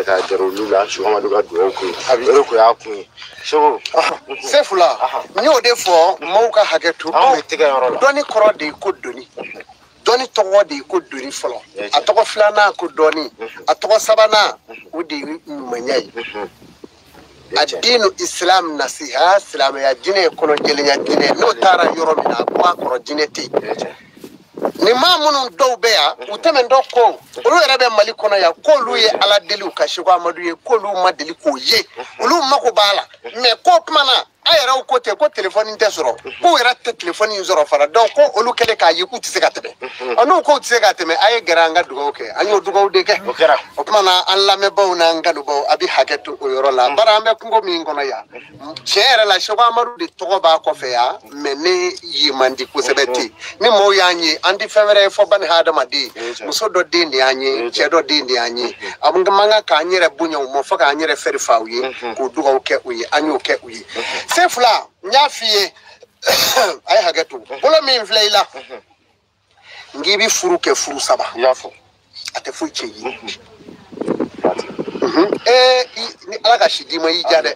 ka jaro lula Sheikh Amadu ka duwawu ko yoro ko ya kun so Sefula ni o de fo mo ka haketu an be tigɛ yɔrɔ la doni koro de ko doni doni togo de ko doni folo a togo filana ko doni a togo sabana o de manyai adinu islam nasiha islam ya jine kono jelenya jine no tara yoro mina ko akoro jine ti ni ma munun dow be ya utemen do ko olu yere be mali kono ya ko lu ye ala deli ka Sheikh Amadu ye ko lu ma deli ko ye olu mako bala me ko kuma na ayera ko te ko telephone inte soro ko yera te telephone zoro fara donc ko olu kele ka yiku tise ka tebe anu ko tise ka tebe ay garanga dugo ke anyo dugo de ke o kuma na alla me baw na ngadu baw abi haketu o yoro la bara me ko mi ngono ya chere la Sheikh Amadu de to ba ko fe ya me ne yimandi ko sebeti ni mo yanyi andi fevere fo ban hadama di muso do de ndi anyi che do de ndi anyi abunga manga ka anyere bunya mo fa ka anyere feri fawye ko dugo ke uyi anyo ke uyi Sefula nyafiye ay hagetu bolo min vleila ngibi furu ke furu saba yafo ate fu cheyi ni alaga shidima yi jade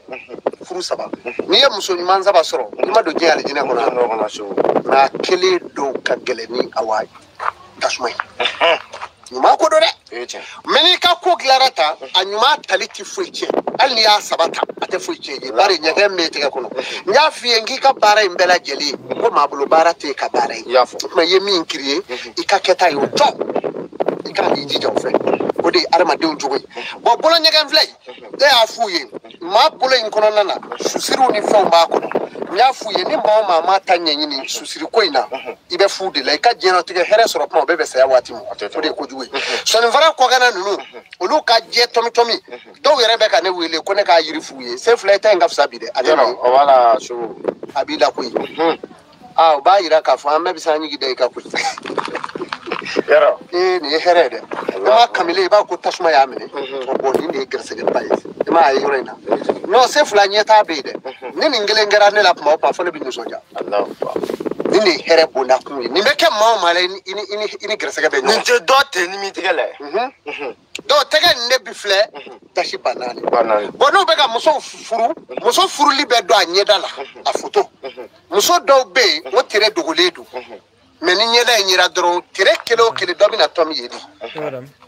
furu saba ni ya muso ni manza ba soro ni ma do je ale jine ko na kele do ka geleni awai tasmai nyuma ko do de meni ka ko glarata anyuma taliti fuiche alni ya sabata ate fuiche je bare nyage mete ko no nya fiye ngi ka bara imbela jeli ko mabulo bara te ka bara yafo ma yemi nkiriye ikaketa yo to ikani jija ofe ko de arma de unjugo bo bolo nyage mflay de afuye ma bolo inkono nana susiru ni fo ma ko nya fuye ni mba ma ma tanye nyini susiri ko ina ibe fu de la ka jeno tige here soro pon bebe se awati mo ko de ko juwe so ni vara ko gana nunu olu ka je tomi do yere be ka ne wele ko ne ka yiri fuye Sefula ta ngaf sabide adena o wala so abida ko yi ah ba yira ka fa ambe bisanyi gide ka ku yaro ni here de ma kamile ba ko tasma ya mene o bo ni ne gerse ge baye ma ay yorena no Sefula nyeta be de ni ngele ngara ne la pa pa fa ne bi soja Allah ni here bo na ku ni me ke ma ma le ini gerse ge be ni te dote ni mi tigele do tege ne bi fle tashi banani bono be ga muso furu li be do anyeda la afoto muso do be wo tere dogoledu meni nyeda nyira dro tere kelo kele do bi na tom yedi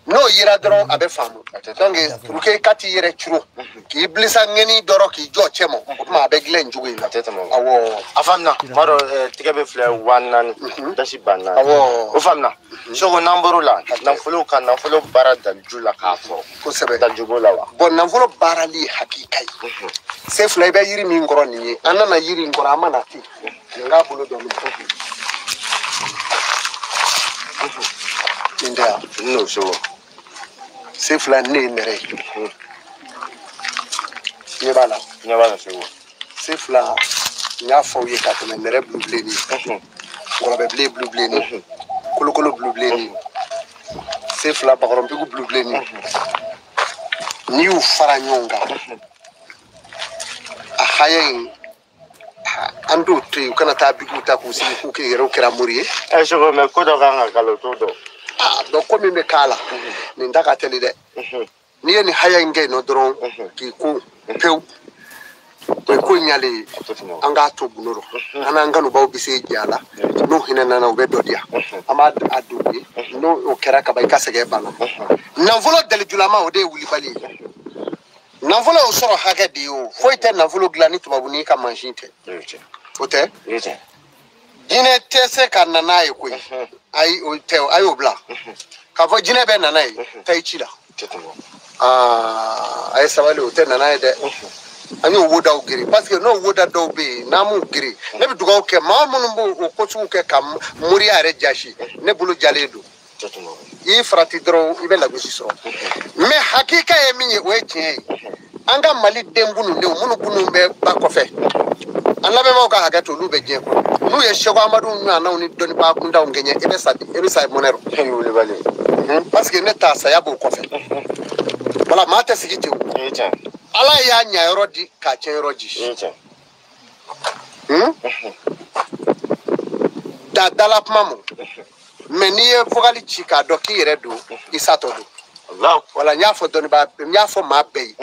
no yira dro abe famu donc ruke kati yere churo ki iblisa ngeni doro ki jo chemo ma be glen juwe la awo afamna maro tige be fle wanan tashi banani awo o famna so go namboro la nan folo bara dal jula ka fo ko sebe dal jugo la wa bon nan folo bara li hakikai Sefula be yiri mi ngoro ni anana yiri ngoro amana ti nga bulu do mi inda no so Sefula ne mere ye bala so Sefula nya fo ye ka teme mere blue bleni ngoro be blue bleni kolo blue bleni Sefula bagorom bigu blue bleni ni u fara nyonga a hayen ando te kana ta bigu ta ku sini ku ke yero kera muri so go me ko do ga ngalo to do do ko mi me kala ni ndaka tele de ni ni hayen nge no dron ki ku pew ko nyale anga to bunoro ana ngano bawo bise jala no hinana na obedo dia ama adubi no o kera ka bai kasege bana na volo del julama o de wuli bali na volo o soro haga di o foite na volo glani to babuni ka manjinte ote jine tese kana na e koi ai o te ai o bla ka vo jine be na na e tai chila ai sabali o te na na e de anyo woda ogiri parce que no woda do be na mu giri ne bi duga oke ma mu no ko su ke kam muri are jashi ne bulu jaledo yi frati dro ibe la gusi so me hakika e minye we tie anga mali dembunu ne munu bunu be ba ko fe anlabe ma ka hagato lu be je ko nu ye Sheikh Amadu nu ana oni doni ba kunda ngenye ebe sa monero yule bale parce que ne ta sa ya bo ko fe wala ma ta sigi tew ala ya nya yoro di ka chen yoro ji da dala pmamu meni e fogali chika do ki yere do isato do wala nya fo doni ba nya fo ma be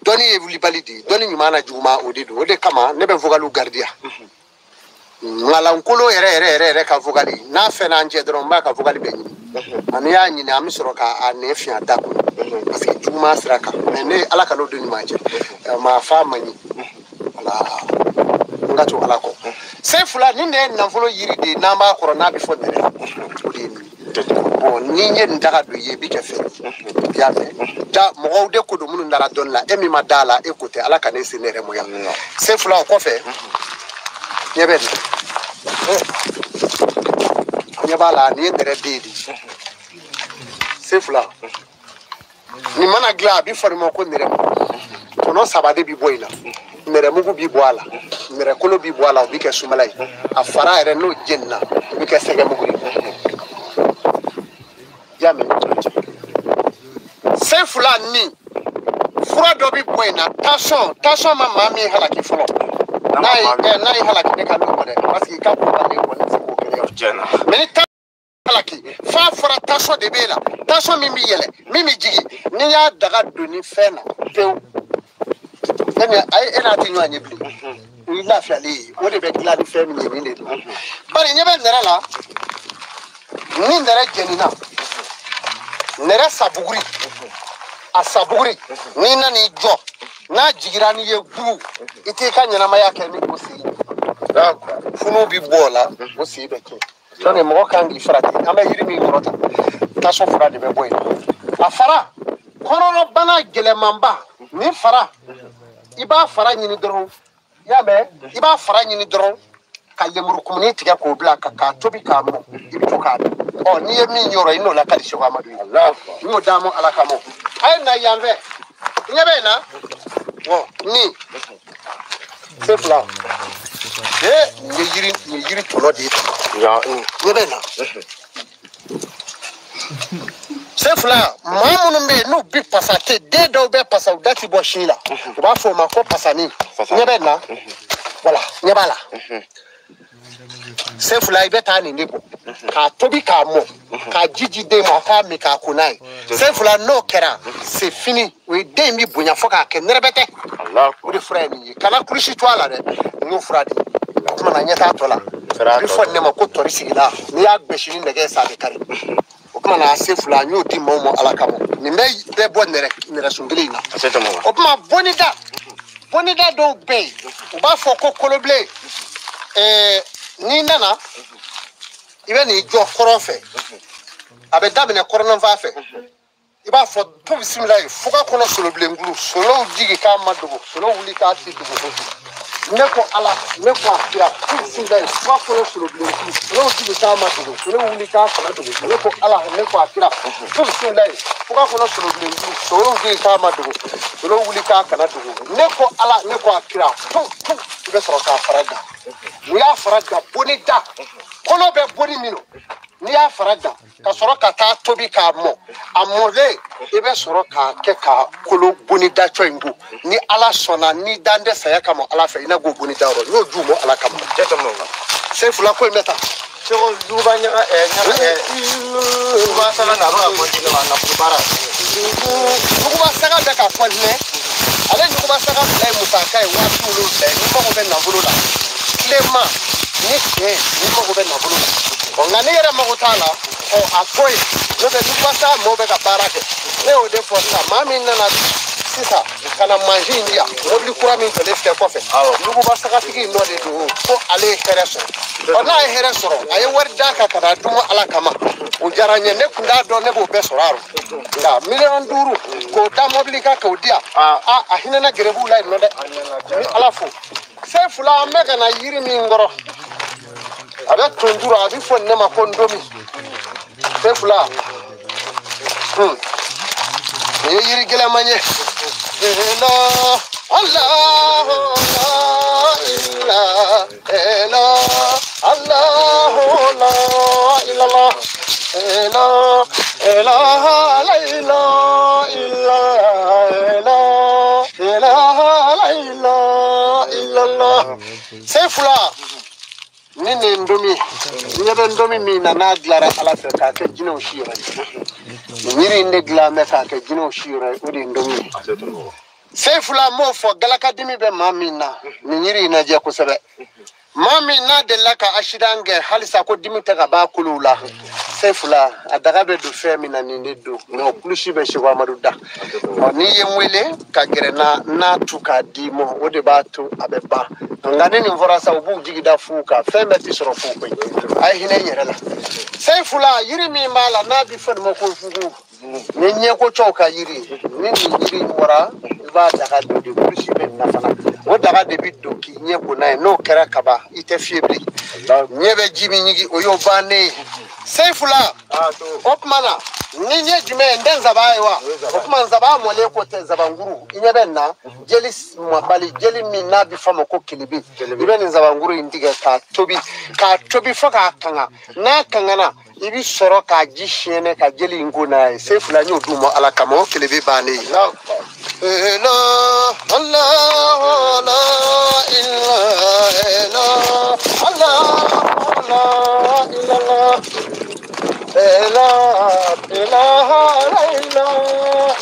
doni e wuli balidi doni nyuma na juma o de kama ne be vogalu gardia ngala nkulo ere ka vogali na fe na nje dron ba ka vogali be ni ani ya nyina ami soro ka ane fi adako parce que juma sraka ne ala ka no doni ma je ma fa mani ala ngato ala ko se fula ni ne na folo yiri de na ma koro na bi fo dere bon ni nye ndaga do ye bi ke fe ya me da mo de ko do mun ndara don la emi madala écoutez ala ka ne senere mo ya se fula ko fe nyebe nyabala ni ndere dedi se fula ni mana gla bi formo ko ndere to no sabade bi boyla mere mugu bi boala mere kolo bi boala bi ke sumalay afara ere no jenna bi ke sege mugu yame se fula ni fura do bi boyna tason ma mami halaki folo nai halaki de kan ko de parce que ka ko ba ko ni ko kele jenna mais halaki fa fura tason de bela tason mi yele mi jigi ni ya daga doni fena pew ay ena tinyo anyebli ila fiali o de be gladi family ni le bari nyebe ndara la ni ndara jenina nere sabuguri asabuguri ni na ni jo na jigira ni ye gu ite ka nyana maya ke ni osi funu bi bola osi be ke so ne mo kan gi frati amba yiri mi ngorota ta so fura de be boy afara korono bana gele mamba ni fara iba fara nyini doron ya be iba fara nyini doron ka lemuru kumuni tiga ko bla ka tobi ka mo ibi to ka o ni ye mi nyoro ino la kadi shwa madu Allah mo damo ala kamo ay na yambe nyebe na o ni c'est là ni yiri tolo de ya nyebe na c'est là mamu mbe no bi pasate de do be pasa dati bo shila ba fo ma ko pasani nyebe na voilà nyebala c'est là ibeta ni nebo ka tobi ka mo ka jiji de mo ka mi ka kunai c'est là no kera c'est fini we de mi bunya fo ka ke nerebete Allah o de frère ni kana kurishi to ala de no fradi kuma na nyata to la bi fo ne ma ko tori sigila ni ya gbeshini ndege sa de kare o kuma na c'est là nyu di mo alakamo ni me de bo nere sungili na o kuma bonida do be o ba fo ko koloble ni nana ibe ni jo korofe abe dabine korona va fe iba fo to bisimila fuka kono solo blengulu solo digi ka madogo solo wuli ka tidu ne ko ala ne ko akira bisimila fuka kono solo blengulu solo digi ka madogo solo wuli ka kana dogo ne ko ala ne ko akira bisimila fuka kono solo blengulu solo digi ka madogo solo wuli ka kana dogo ne ko ala ne ko akira to ibe soro ka faraga ni ya faraga bonida kono be boni mino ni ya faraga ka soro ka ta tobi ka mo amole ibe soro ka ke ka kolo bonida choingu ni ala sona ni dande saya ka mo ala fe ina go bonida ro no ju mo ala ka mo se fula ko meta se o duba nya duba sala na ro ko ni na kubara duba sala da ka ko ne ale duba sala e musaka e wa tulu le ni mo be na bulula lema ni ke ni mo be na bulula ngani era magotala o akoy no be dupasa mo be ka barake ne o de forsa mami nana sisa kana manji india mobli kura min to lefte ko fe nugo ba saka tigi no de do ko ale hereso ona hereso ay warda ka kada dum ala kama o jaranye ne kunda do ne bo be soraro da million duru ko da mobli ka ko dia a hinana gerebu lai no de ni ala fo se fula mega na yiri mi ngoro ada tunduru abi fo ne ma kondomi se fula yiri gele manye Allah Allah la ilaha Allah la ilaha ilaha la ilaha illallah c'est fula ni ne ndomi nyebe ndomi mi na na glara ala fe ka ke jino shira nyiri ne gla me ka ke jino shira udi ndomi Seifula mo fo galaka dimi be mamina ni nyiri na je ko sebe mamina de laka ashidange halisa ko dimi ta ba kulula Seifula adaga be do fe mi na ni do no kulushi be shwa maduda ni yemwele ka gerena na tuka dimo ode ba to abeba ngane ni mvora sa ubu jigida fuka fe meti soro fuko ay hine yerela Seifula yiri mi mala na bi fon mo ko fuku ni nye ko choka yiri ni yiri wora ba daga do de kulushi be na fana o daga de biddo ki nye ko na no kera kaba ite fiebli nye be jimi nyigi oyo bane Seifula opmana ni nye jume nden zabayewa opman zaba mole ko te zabanguru inye benna jeli mwabali jeli mi na bi famo ko kilibi ibe ni zabanguru indige ka tobi foka kanga na kanga na ibi soro ka jishene ka jeli ngona Seifula nyu dumo ala kamo kilibi bane la Allah la ilaha Allah illallah La ilaha illallah